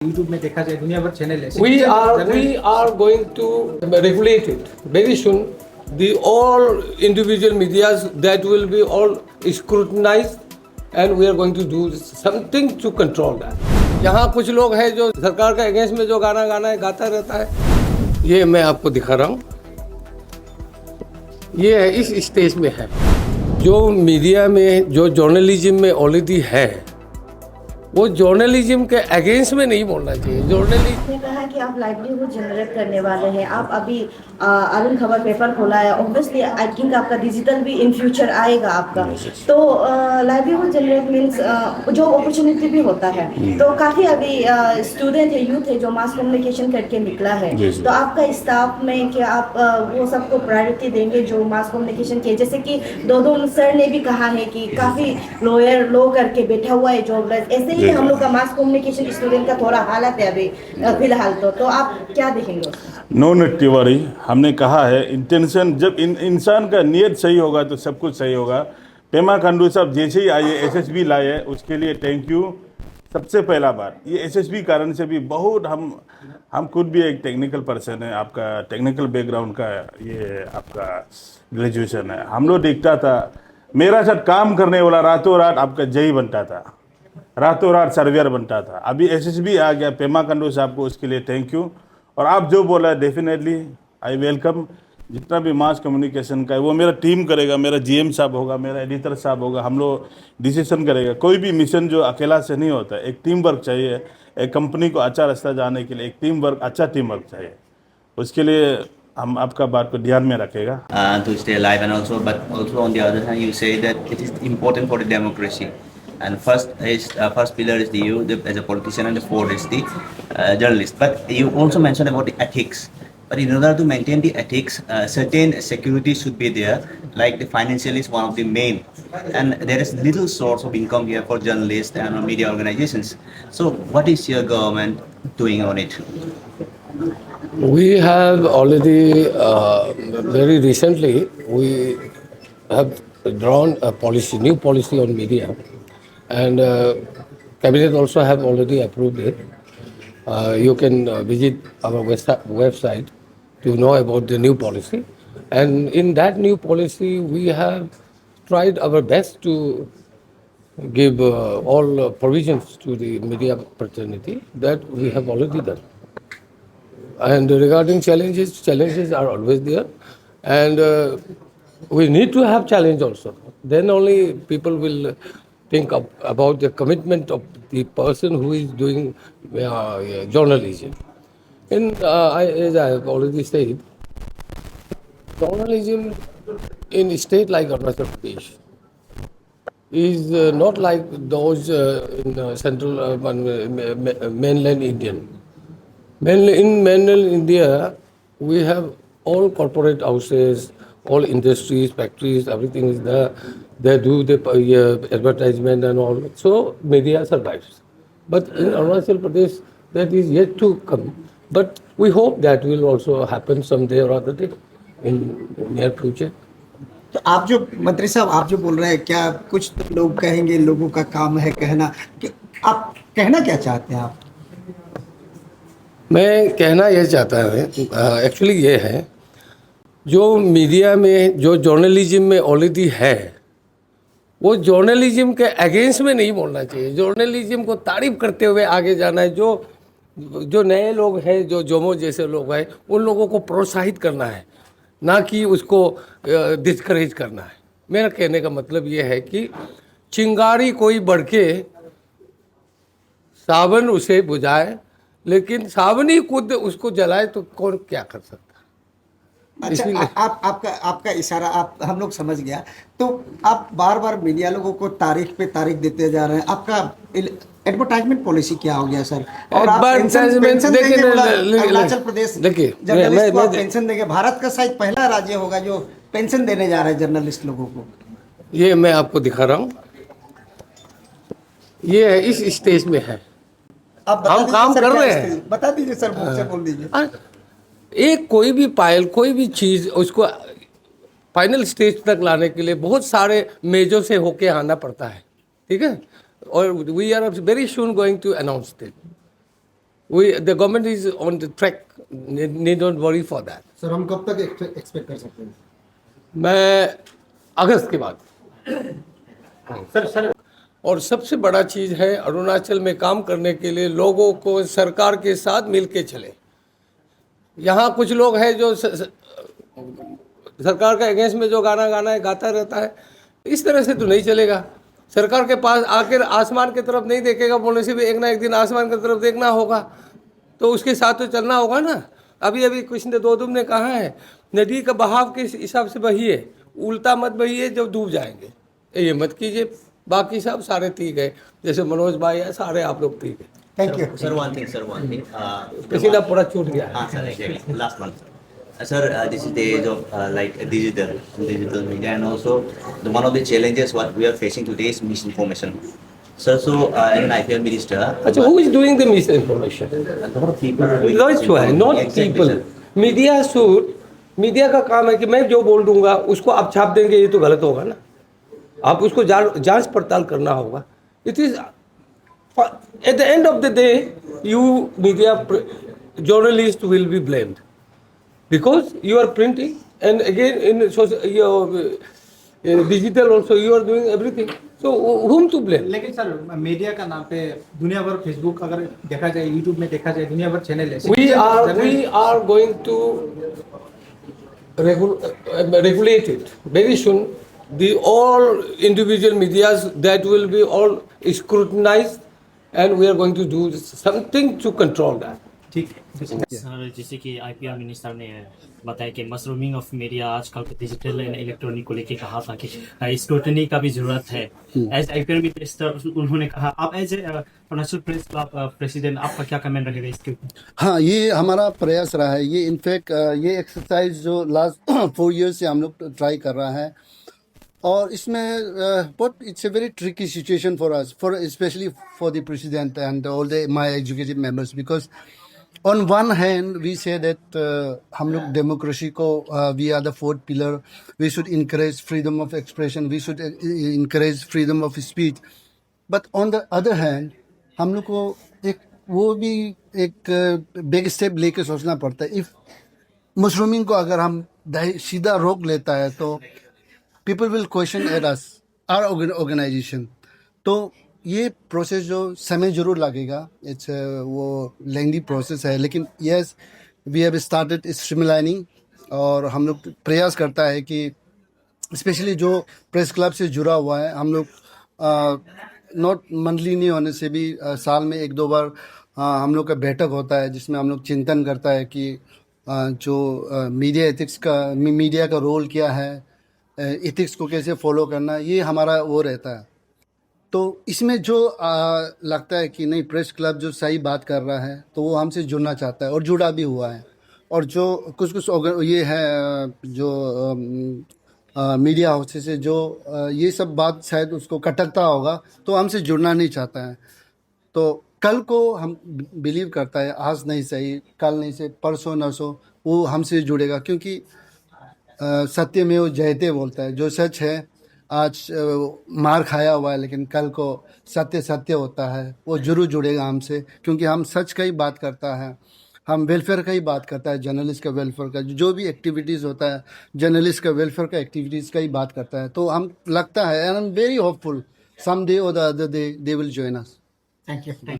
YouTube में देखा जाए दुनिया भर चैनल है। We are going to regulate it very soon. The all individual medias that will be all scrutinized and we are going to do something to control that. यहाँ कुछ लोग हैं जो सरकार के अगेंस्ट में जो गाना है गाता रहता है। ये मैं आपको दिखा रहा हूँ, ये है इस स्टेज में है। जो मीडिया में जो जर्नलिज्म में ऑलरेडी है वो जर्नलिज्म के अगेंस्ट में नहीं बोलना चाहिए। जर्नलिज्म ने कहा कि आप लाइवलीहुड जनरेट करने वाले हैं। आप अभी आनंद खबर पेपर खोला है, ऑब्वियसली आई थिंक आपका डिजिटल भी इन फ्यूचर आएगा आपका। तो livelihood generate means job opportunity भी होता है। तो काफ़ी अभी स्टूडेंट है, यूथ है जो मास कम्युनिकेशन करके निकला है। तो आपका स्टाफ में क्या आप वो सबको प्रायोरिटी देंगे जो मास कम्युनिकेशन के, जैसे कि दोनों सर ने भी कहा है कि काफ़ी लॉयर लो करके बैठा हुआ है जॉबलेस, ऐसे ही हम लोग का मास कम्युनिकेशन स्टूडेंट का थोड़ा हालत है अभी फिलहाल। तो आप क्या देखेंगे? नो तिवारी, हमने कहा है इंटेंशन, जब इंसान का नियत सही होगा तो सब कुछ सही होगा। पेमा खांडू साहब जैसे ही आए एसएसबी लाए, उसके लिए थैंक यू। सबसे पहला बात, ये एसएसबी कारण से भी बहुत हम खुद भी एक टेक्निकल पर्सन है, आपका टेक्निकल बैकग्राउंड का ये आपका ग्रेजुएशन है। हम लोग देखता था मेरा साथ काम करने वाला रातों रात आपका जय बनता था, रातों रात सर्वेयर बनता था। अभी एसएसबी आ गया पेमा खांडू साहब को, उसके लिए थैंक यू। और आप जो बोला डेफिनेटली आई वेलकम। जितना भी मास कम्युनिकेशन का है वो मेरा टीम करेगा, मेरा जीएम साहब होगा, मेरा एडिटर साहब होगा, हम लोग डिसीजन करेगा। कोई भी मिशन जो अकेला से नहीं होता, एक टीम वर्क चाहिए। एक कंपनी को अच्छा रास्ता जाने के लिए एक टीम वर्क, अच्छा टीम वर्क चाहिए। उसके लिए हम आपका बात को ध्यान में रखेगा। To stay alive and also, but also on the other hand, you say that it is important for the democracy. And first pillar is the you as a politician, and the fourth is the journalist. But you also mentioned about the ethics. But in order to maintain the ethics, certain security should be there. Like the financial is one of the main, and there is little source of income here for journalists and media organizations. So, what is your government doing on it? we have already very recently we have drawn a policy, new policy on media, and cabinet also have already approved it. You can visit our website to know about the new policy, and in that new policy we have tried our best to give all provisions to the media fraternity that we have already done. And regarding challenges are always there, and we need to have challenge also. Then only people will think about the commitment of the person who is doing journalism. And as I have already said, journalism in a state like Arunachal Pradesh is not like those in central mainland Indian. In mainland India, we have all corporate houses, all industries, factories, everything is there. They do the advertisement and all. So media survives. But in Arunachal Pradesh, that is yet to come. But we hope that will also happen someday or other day in near future. तो आप जो मंत्री साहब आप जो बोल रहे हैं, क्या कुछ तो लोग कहेंगे, लोगों का काम है कहना, कि आप कहना क्या चाहते हैं? आप मैं कहना यह चाहता हूँ, एक्चुअली ये है, जो मीडिया में जो जर्नलिज्म में ऑलरेडी है वो जर्नलिज्म के अगेंस्ट में नहीं बोलना चाहिए। जर्नलिज्म को तारीफ करते हुए आगे जाना है। जो नए लोग हैं, जो जोमो जैसे लोग हैं, उन लोगों को प्रोत्साहित करना है, ना कि उसको डिस्करेज करना है। मेरा कहने का मतलब ये है कि चिंगारी कोई बढ़ के सावन उसे बुझाए, लेकिन सावनी खुद उसको जलाए तो कौन क्या कर सकता है। अच्छा, आपका इशारा आप हम लोग समझ गया। तो आप बार बार मीडिया लोगों को तारीख पे तारीख देते जा रहे हैं। आपका एडवर्टाइजमेंट पॉलिसी क्या हो गया सर? और आप अरुणाचल प्रदेश देखिए, जर्नलिस्ट को पेंशन देंगे। भारत का शायद पहला राज्य होगा जो पेंशन देने जा रहा है जर्नलिस्ट लोगों को। ये मैं आपको दिखा रहा हूँ, ये है इस स्टेज में है। हम काम कर रहे हैं। बता दीजिए सर, मुझसे बोल दीजिए। एक कोई भी पायल, कोई भी चीज़ उसको फाइनल स्टेज तक लाने के लिए बहुत सारे मेजों से होके आना पड़ता है, ठीक है। और we are very soon going to announce that. the government is on the track. Need not worry for that. Sir हम कब तक एक्सपेक्ट कर सकते हैं? मैं अगस्त के बाद। सर और सबसे बड़ा चीज़ है अरुणाचल में काम करने के लिए लोगों को सरकार के साथ मिलके चले। यहाँ कुछ लोग हैं जो सरकार का अगेंस्ट में जो गाना गाता रहता है, इस तरह से तो नहीं चलेगा। सरकार के पास आकर आसमान की तरफ नहीं देखेगा बोलने से भी एक ना एक दिन आसमान की तरफ देखना होगा, तो उसके साथ तो चलना होगा ना। अभी कृष्ण दोदुम ने कहा है, नदी का बहाव के हिसाब से बहिए, उल्टा मत बहिए जब डूब जाएंगे, ये मत कीजिए। बाकी सब सारे ठीक है, जैसे मनोज भाई है, सारे आप लोग ठीक है। Thank you. Sir, one thing. किसी का पूरा छूट गया है। Sir, exactly. Last one. Sir, this is the age of like digital media, and also one of the challenges what we are facing today is misinformation. Sir, so an IPL minister. अच्छा, who is doing the misinformation? A lot of people. That's why, not Exactly, people. sir. Media का काम है कि मैं जो बोल दूंगा उसको आप छाप देंगे, ये तो गलत होगा ना। आप उसको जांच पड़ताल करना होगा। It is at the end of the day you media journalist will be blamed because you are printing and again in digital also you are doing everything, so whom to blame? लेकिन sir media का नाम पे दुनिया भर Facebook अगर देखा जाए, YouTube में देखा जाए, दुनिया भर चैनल है। We are going to regulate it very soon. The all individual medias that will be all scrutinized, and we are going to do something to control that. ठीक है। सर, जैसे कि आईपीआर मिनिस्टर ने बताया कि mushrooming of media आजकल digital and electronic को लेके कहा था कि स्क्रूटनी का भी जरूरत है। एज आईपीआर मिनिस्टर उन्होंने कहा, आप as Arunachal press club president, आपका क्या कमेंट रहेगा इसके ऊपर? हाँ, ये हमारा प्रयास रहा है। ये इनफैक्ट ये एक्सरसाइज जो लास्ट 4 years से हम लोग ट्राई कर रहा है, और इसमें बहुत it's a very tricky situation for us, for specially for the president and all the my executive members, because on one hand we say that हम लोग डेमोक्रेसी को we are the fourth pillar, we should encourage freedom of expression, we should encourage freedom of speech, but on the other hand हम लोग को एक big step लेके सोचना पड़ता है। इफ मशरूमिंग को अगर हम सीधा रोक लेता है तो people will question at us, our organisation. तो ये प्रोसेस जो समय जरूर लगेगा, इट्स वो लेंथी प्रोसेस है, लेकिन yes we have started streamlining, और हम लोग प्रयास करता है कि स्पेशली जो प्रेस क्लब से जुड़ा हुआ है, हम लोग नॉट मंथली नहीं होने से भी साल में 1-2 बार हम लोग का बैठक होता है, जिसमें हम लोग चिंतन करता है कि जो मीडिया एथिक्स का मीडिया का रोल क्या है, एथिक्स को कैसे फॉलो करना, ये हमारा वो रहता है। तो इसमें जो लगता है कि नहीं, प्रेस क्लब जो सही बात कर रहा है तो वो हमसे जुड़ना चाहता है और जुड़ा भी हुआ है, और जो कुछ ये है जो मीडिया हाउस से जो ये सब बात शायद उसको कटकता होगा तो हमसे जुड़ना नहीं चाहता है। तो कल को हम बिलीव करता है, आज नहीं सही, कल नहीं से परसों नरसों वो हमसे जुड़ेगा, क्योंकि सत्यमेव जयते बोलता है, जो सच है आज मार खाया हुआ है, लेकिन कल को सत्य होता है, वो जरूर जुड़ेगा हमसे, क्योंकि हम सच का ही बात करता है, हम वेलफेयर का ही बात करता है, जर्नलिस्ट का वेलफेयर का जो भी एक्टिविटीज़ होता है, जर्नलिस्ट का वेलफेयर का एक्टिविटीज़ का ही बात करता है। तो हम लगता है, and I am very hopeful, some day और the other day they will join us. Thank you.